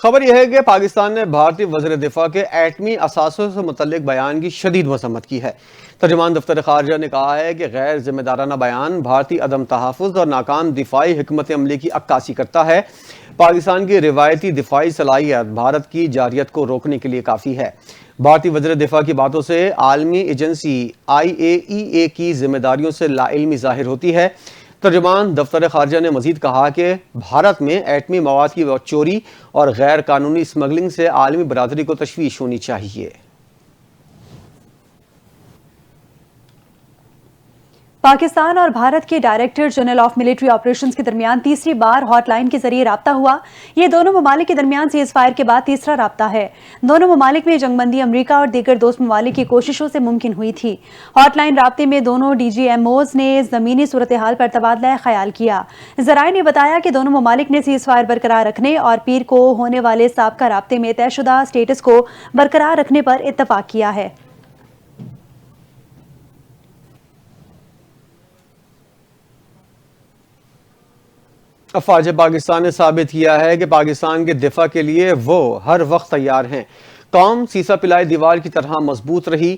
خبر یہ ہے کہ پاکستان نے بھارتی وزیر دفاع کے ایٹمی اثاثوں سے متعلق بیان کی شدید مذمت کی ہے۔ ترجمان دفتر خارجہ نے کہا ہے کہ غیر ذمہ دارانہ بیان بھارتی عدم تحفظ اور ناکام دفاعی حکمت عملی کی عکاسی کرتا ہے۔ پاکستان کی روایتی دفاعی صلاحیت بھارت کی جارحیت کو روکنے کے لیے کافی ہے۔ بھارتی وزیر دفاع کی باتوں سے عالمی ایجنسی IAEA کی ذمہ داریوں سے لا علمی ظاہر ہوتی ہے۔ ترجمان دفتر خارجہ نے مزید کہا کہ بھارت میں ایٹمی مواد کی چوری اور غیر قانونی اسمگلنگ سے عالمی برادری کو تشویش ہونی چاہیے۔ پاکستان اور بھارت کے director general of military operations کے درمیان تیسری بار ہاٹ لائن کے ذریعے رابطہ ہوا۔ یہ دونوں ممالک کے درمیان سیز فائر کے بعد تیسرا رابطہ ہے۔ دونوں ممالک میں جنگ بندی امریکہ اور دیگر دوست ممالک کی کوششوں سے ممکن ہوئی تھی۔ ہاٹ لائن رابطے میں دونوں DGMOs نے زمینی صورتحال پر تبادلہ خیال کیا۔ ذرائع نے بتایا کہ دونوں ممالک نے سیز فائر برقرار رکھنے اور پیر کو ہونے والے سابقہ رابطے میں طے شدہ سٹیٹس کو برقرار رکھنے پر اتفاق کیا ہے۔ افواج پاکستان نے ثابت کیا ہے کہ پاکستان کے دفاع کے لیے وہ ہر وقت تیار ہیں۔ قوم سیسا پلائی دیوار کی طرح مضبوط رہی۔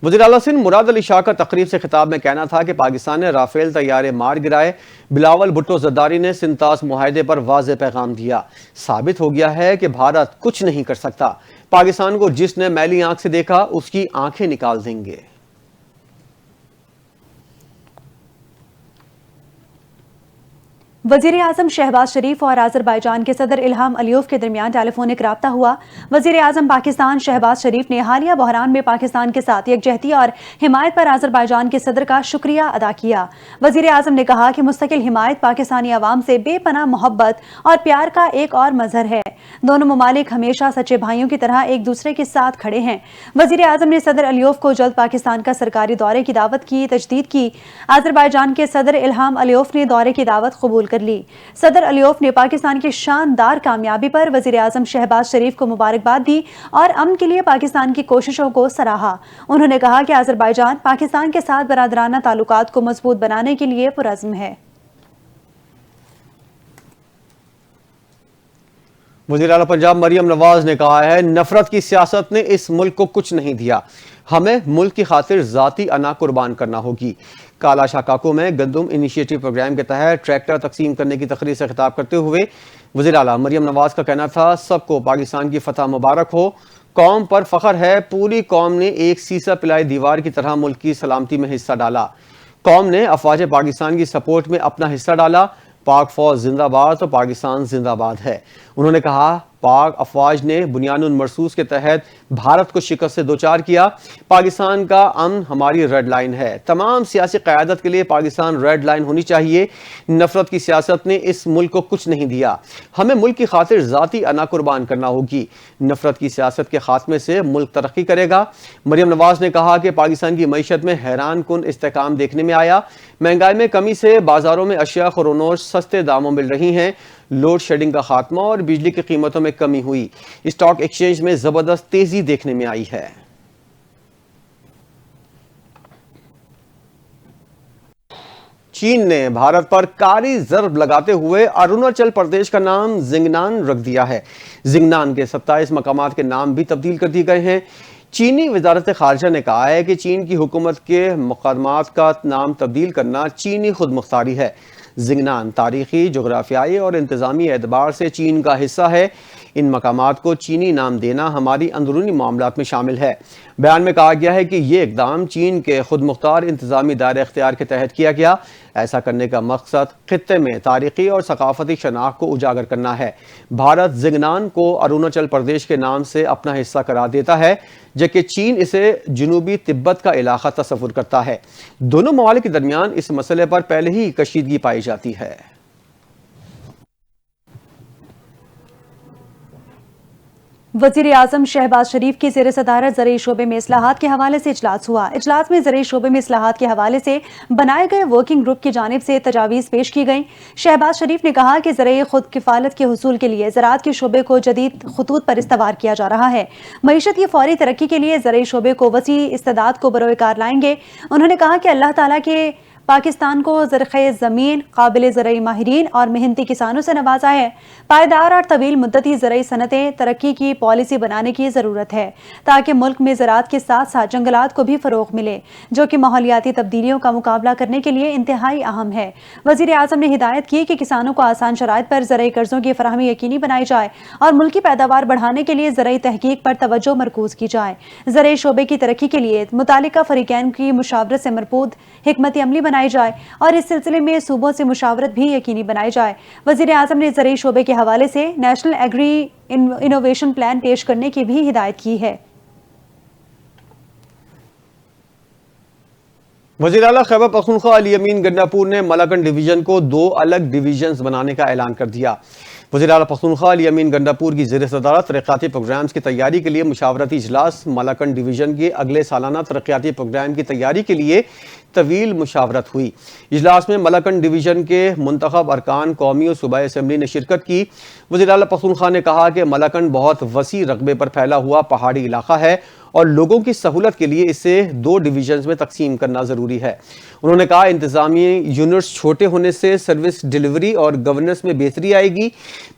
وزیر اعلیٰ سندھ مراد علی شاہ کا تقریب سے خطاب میں کہنا تھا کہ پاکستان نے رافیل طیارے مار گرائے۔ بلاول بھٹو زرداری نے سنتاس معاہدے پر واضح پیغام دیا۔ ثابت ہو گیا ہے کہ بھارت کچھ نہیں کر سکتا۔ پاکستان کو جس نے میلی آنکھ سے دیکھا اس کی آنکھیں نکال دیں گے۔ وزیر اعظم شہباز شریف اور آذربائیجان کے صدر الہام علیوف کے درمیان ٹیلی فونک رابطہ ہوا۔ وزیر اعظم پاکستان شہباز شریف نے حالیہ بحران میں پاکستان کے ساتھ یکجہتی اور حمایت پر آذربائیجان کے صدر کا شکریہ ادا کیا۔ وزیر اعظم نے کہا کہ مستقل حمایت پاکستانی عوام سے بے پناہ محبت اور پیار کا ایک اور مظہر ہے۔ دونوں ممالک ہمیشہ سچے بھائیوں کی طرح ایک دوسرے کے ساتھ کھڑے ہیں۔ وزیر اعظم نے صدر علیوف کو جلد پاکستان کا سرکاری دورے کی دعوت کی تجدید کی۔ آذربائیجان کے صدر الہام علیوف نے دورے کی دعوت قبول کر لی۔ صدر علیوف نے پاکستان کی شاندار کامیابی پر وزیر اعظم شہباز شریف کو مبارکباد دی اور امن کے لیے پاکستان کی کوششوں کو سراہا۔ انہوں نے کہا کہ آذربائیجان پاکستان کے ساتھ برادرانہ تعلقات کو مضبوط بنانے کے لیے پرعزم ہے۔ وزیر اعلیٰ پنجاب مریم نواز نے کہا ہے نفرت کی سیاست نے اس ملک کو کچھ نہیں دیا، ہمیں ملک کی خاطر ذاتی انا قربان کرنا ہوگی۔ کالا شاکاکو میں گندم انیشیٹو پروگرام کے تحت ٹریکٹر تقسیم کرنے کی تقریب سے خطاب کرتے ہوئے وزیر اعلیٰ مریم نواز کا کہنا تھا سب کو پاکستان کی فتح مبارک ہو، قوم پر فخر ہے، پوری قوم نے ایک سیسا پلائی دیوار کی طرح ملک کی سلامتی میں حصہ ڈالا، قوم نے افواج پاکستان کی سپورٹ میں اپنا حصہ ڈالا، پاک فوج زندہ باد تو پاکستان زندہ باد ہے۔ انہوں نے کہا پاک افواج نے بنیان المرصوص کے تحت بھارت کو شکست سے دوچار کیا، پاکستان کا امن ہماری ریڈ لائن ہے، تمام سیاسی قیادت کے لیے پاکستان ریڈ لائن ہونی چاہیے، نفرت کی سیاست نے اس ملک کو کچھ نہیں دیا، ہمیں ملک کی خاطر ذاتی انا قربان کرنا ہوگی، نفرت کی سیاست کے خاتمے سے ملک ترقی کرے گا۔ مریم نواز نے کہا کہ پاکستان کی معیشت میں حیران کن استحکام دیکھنے میں آیا، مہنگائی میں کمی سے بازاروں میں اشیاء خورونوش سستے داموں مل رہی ہیں، لوڈ شیڈنگ کا خاتمہ اور بجلی کی قیمتوں میں کمی ہوئی، اسٹاک ایکسچینج میں زبردست تیزی دیکھنے میں آئی ہے۔ چین نے بھارت پر کاری ضرب لگاتے ہوئے اروناچل پردیش کا نام زنگنان رکھ دیا ہے۔ زنگنان کے 27 مقامات کے نام بھی تبدیل کر دیے گئے ہیں۔ چینی وزارت خارجہ نے کہا ہے کہ چین کی حکومت کے مقامات کا نام تبدیل کرنا چینی خود مختاری ہے۔ زنگنان تاریخی، جغرافیائی اور انتظامی اعتبار سے چین کا حصہ ہے، ان مقامات کو چینی نام دینا ہماری اندرونی معاملات میں شامل ہے۔ بیان میں کہا گیا ہے کہ یہ اقدام چین کے خود مختار انتظامی دائرہ اختیار کے تحت کیا گیا، ایسا کرنے کا مقصد خطے میں تاریخی اور ثقافتی شناخت کو اجاگر کرنا ہے۔ بھارت زنگنان کو اروناچل پردیش کے نام سے اپنا حصہ قرار دیتا ہے، جبکہ چین اسے جنوبی تبت کا علاقہ تصور کرتا ہے۔ دونوں ممالک کے درمیان اس مسئلے پر پہلے ہی کشیدگی پائی جاتی ہے۔ وزیر اعظم شہباز شریف کی زیر صدارت زرعی شعبے میں اصلاحات کے حوالے سے اجلاس ہوا۔ اجلاس میں زرعی شعبے میں اصلاحات کے حوالے سے بنائے گئے ورکنگ گروپ کی جانب سے تجاویز پیش کی گئیں۔ شہباز شریف نے کہا کہ زرعی خود کفالت کے حصول کے لیے زراعت کے شعبے کو جدید خطوط پر استوار کیا جا رہا ہے۔ معیشت کی فوری ترقی کے لیے زرعی شعبے کو وسیع استعداد کو بروئے کار لائیں گے۔ انہوں نے کہا کہ اللہ تعالیٰ کے پاکستان کو زرخیز زمین، قابل زرعی ماہرین اور محنتی کسانوں سے نوازا ہے۔ پائیدار اور طویل مدتی زرعی صنعتیں ترقی کی پالیسی بنانے کی ضرورت ہے تاکہ ملک میں زراعت کے ساتھ ساتھ جنگلات کو بھی فروغ ملے، جو کہ ماحولیاتی تبدیلیوں کا مقابلہ کرنے کے لیے انتہائی اہم ہے۔ وزیر اعظم نے ہدایت کی کہ کسانوں کو آسان شرائط پر زرعی قرضوں کی فراہمی یقینی بنائی جائے اور ملکی پیداوار بڑھانے کے لیے زرعی تحقیق پر توجہ مرکوز کی جائے۔ زرعی شعبے کی ترقی کے لیے متعلقہ فریقین کی مشاورت سے مربوط حکمت عملی بنائی جائے اور اس سلسلے میں صوبوں سے مشاورت بھی یقینی بنائی جائے۔ وزیر اعظم نے زرعی شعبے کے حوالے سے نیشنل ایگری انوویشن پلان پیش کرنے کی بھی ہدایت کی ہے۔ وزیر اعلیٰ خیبر پختونخوا علی امین گنڈاپور نے ملاکنڈ ڈویژن کو 2 الگ ڈویژنز بنانے کا اعلان کر دیا۔ وزیر اعلیٰ پختونخوا علی امین گنڈاپور کی زیر صدارت ترقیاتی پروگرامز کی تیاری کے لیے مشاورتی اجلاس ملاکنڈ ڈویژن کے اگلے سالانہ ترقیاتی پروگرام کی تیاری کے لیے طویل مشاورت ہوئی۔ اجلاس میں ملاکنڈ ڈویژن کے منتخب ارکان قومی اور صوبائی اسمبلی نے شرکت کی۔ وزیر اعلیٰ پختونخوا نے کہا کہ ملاکنڈ بہت وسیع رقبے پر پھیلا ہوا پہاڑی علاقہ ہے اور لوگوں کی سہولت کے لیے اسے 2 ڈویژنز میں تقسیم کرنا ضروری ہے۔ انہوں نے کہا انتظامی یونٹس چھوٹے ہونے سے سروس ڈیلیوری اور گورننس میں بہتری آئے گی۔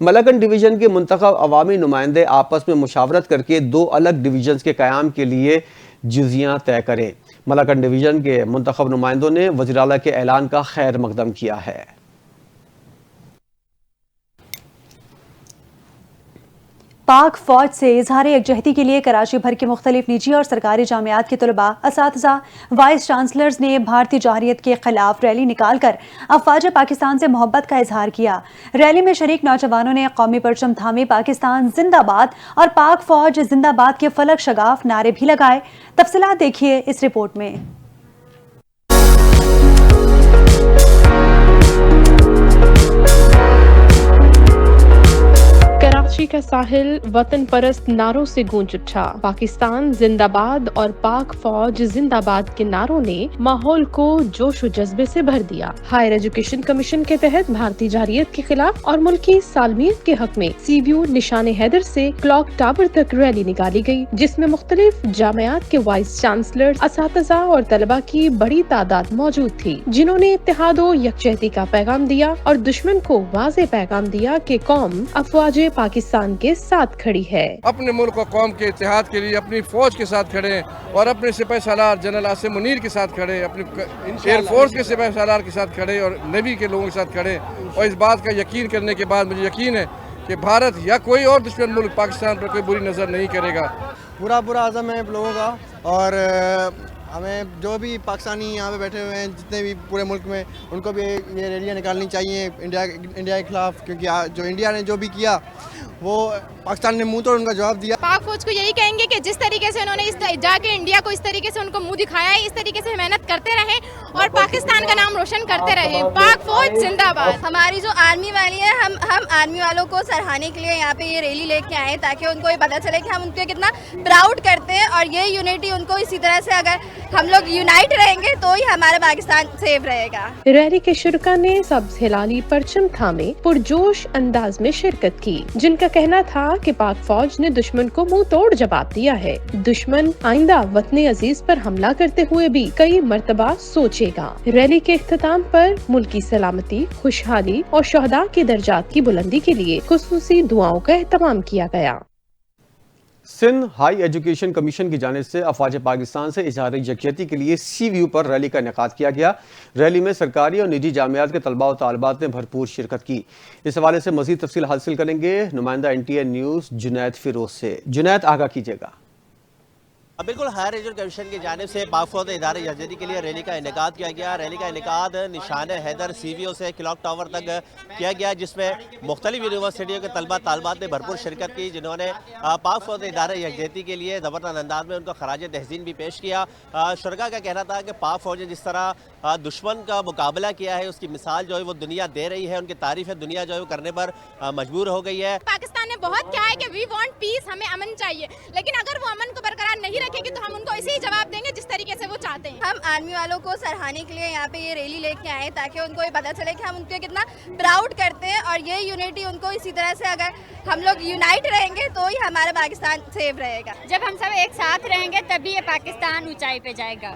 ملاکنڈ ڈویژن کے منتخب عوامی نمائندے آپس میں مشاورت کر کے 2 الگ ڈویژنز کے قیام کے لیے جزیاں طے کریں۔ ملاکنڈ ڈویژن کے منتخب نمائندوں نے وزیر اعلیٰ کے اعلان کا خیر مقدم کیا ہے۔ پاک فوج سے اظہار یکجہتی کے لیے کراچی بھر کے مختلف نجی اور سرکاری جامعات کے طلباء، اساتذہ، وائس چانسلرز نے بھارتی جوہریت کے خلاف ریلی نکال کر افواج پاکستان سے محبت کا اظہار کیا۔ ریلی میں شریک نوجوانوں نے قومی پرچم تھامے پاکستان زندہ باد اور پاک فوج زندہ باد کے فلک شگاف نعرے بھی لگائے۔ تفصیلات دیکھیے اس رپورٹ میں۔ کراچی کا ساحل وطن پرست نعروں سے گونج اٹھا۔ پاکستان زندہ باد اور پاک فوج زندہ باد کے نعروں نے ماحول کو جوش و جذبے سے بھر دیا۔ ہائر ایجوکیشن کمیشن کے تحت بھارتی جارحیت کے خلاف اور ملکی سالمیت کے حق میں سی ویو نشان حیدر سے کلاک ٹاور تک ریلی نکالی گئی، جس میں مختلف جامعات کے وائس چانسلر، اساتذہ اور طلباء کی بڑی تعداد موجود تھی، جنہوں نے اتحاد و یکجہتی کا پیغام دیا اور دشمن کو واضح پیغام دیا کہ قوم افواج پاکستان کے ساتھ کھڑی ہے۔ اپنے ملک و قوم کے اتحاد کے لیے اپنی فوج کے ساتھ کھڑے اور اپنے سپاہی سالار جنرل عاصم منیر کے ساتھ کھڑے، اپنی ایئر فورس کے سپاہی سالار کے ساتھ کھڑے اور نیوی کے لوگوں کے ساتھ کھڑے، اور اس بات کا یقین کرنے کے بعد مجھے یقین ہے کہ بھارت یا کوئی اور دشمن ملک پاکستان پر کوئی بری نظر نہیں کرے گا۔ پورا عزم ہے لوگوں کا، اور ہمیں جو بھی پاکستانی یہاں پہ بیٹھے ہوئے ہیں جتنے بھی پورے ملک میں، ان کو بھی یہ ریلیاں نکالنی چاہیے انڈیا کے خلاف، کیونکہ جو انڈیا نے جو بھی کیا وہ پاکستان نے منہ توڑ ان کا جواب دیا۔ پاک فوج کو یہی کہیں گے کہ جس طریقے سے انہوں نے جا کے انڈیا کو اس طریقے سے ان کو منہ دکھایا ہے، اس طریقے سے محنت کرتے رہیں اور پاکستان کا نام روشن کرتے رہیں۔ پاک فوج زندہ باد۔ ہماری جو آرمی والی ہے، ہم آرمی والوں کو سراہنے کے لیے یہاں پہ یہ ریلی لے کے آئے تاکہ ان کو یہ پتہ چلے کہ ہم ان کو کتنا پراؤڈ کرتے ہیں، اور یہ یونٹی ان کو اسی طرح سے اگر ہم لوگ یونائٹ رہیں گے تو ہی ہمارا پاکستان سیف رہے گا۔ ریلی کے شرکا نے سبز ہلالی پرچم تھامے پرجوش انداز میں شرکت کی، جن کا کہنا تھا کہ پاک فوج نے دشمن کو منہ توڑ جواب دیا ہے۔ دشمن آئندہ وطن عزیز پر حملہ کرتے ہوئے بھی کئی مرتبہ سوچے گا۔ ریلی کے اختتام پر ملکی سلامتی، خوشحالی اور شہداء کے درجات کی بلندی کے لیے خصوصی دعاؤں کا اہتمام کیا گیا۔ سندھ ہائی ایجوکیشن کمیشن کی جانب سے افواج پاکستان سے اظہار یکجہتی کے لیے سی ویو پر ریلی کا انعقاد کیا گیا۔ ریلی میں سرکاری اور نجی جامعات کے طلباء و طالبات نے بھرپور شرکت کی۔ اس حوالے سے مزید تفصیل حاصل کریں گے نمائندہ NTN نیوز جنید فیروز سے۔ جنید، آگاہ کیجیے گا۔ بالکل، ہائر ایجوکیشن کمیشن کی جانب سے پاک فوج ادارہ یکجہتی کے لیے ریلی کا انعقاد کیا گیا۔ ریلی کا انعقاد نشان حیدر سی وی او سے کلاک ٹاور تک کیا گیا، جس میں مختلف یونیورسٹیوں کے طلبہ طالبات نے بھرپور شرکت کی، جنہوں نے پاک فوج ادارہ یکجہتی کے لیے زبردست انداز میں ان کو خراج تحسین بھی پیش کیا۔ شرکا کا کہنا تھا کہ پاک فوج نے جس طرح دشمن کا مقابلہ کیا ہے، اس کی مثال جو ہے وہ دنیا دے رہی ہے، ان کی تعریف دنیا جو ہے وہ کرنے پر مجبور ہو گئی ہے۔ پاکستان نے بہت کہا ہے کہ وی وانٹ پیس، ہمیں امن چاہیے، لیکن اگر وہ امن کو برقرار نہیں رکھے گی تو ہم ان کو اسی جواب دیں گے جس طریقے سے وہ چاہتے ہیں۔ ہم آرمی والوں کو سراہنے کے لیے یہاں پہ یہ ریلی لے کے آئے تاکہ ان کو یہ پتہ چلے کہ ہم ان کو کتنا پراؤڈ کرتے ہیں، اور یہ یونٹی ان کو اسی طرح سے اگر ہم لوگ یونائٹ رہیں گے تو ہی ہمارا پاکستان سیف رہے گا۔ جب ہم سب ایک ساتھ رہیں گے تبھی یہ پاکستان اونچائی پہ جائے گا۔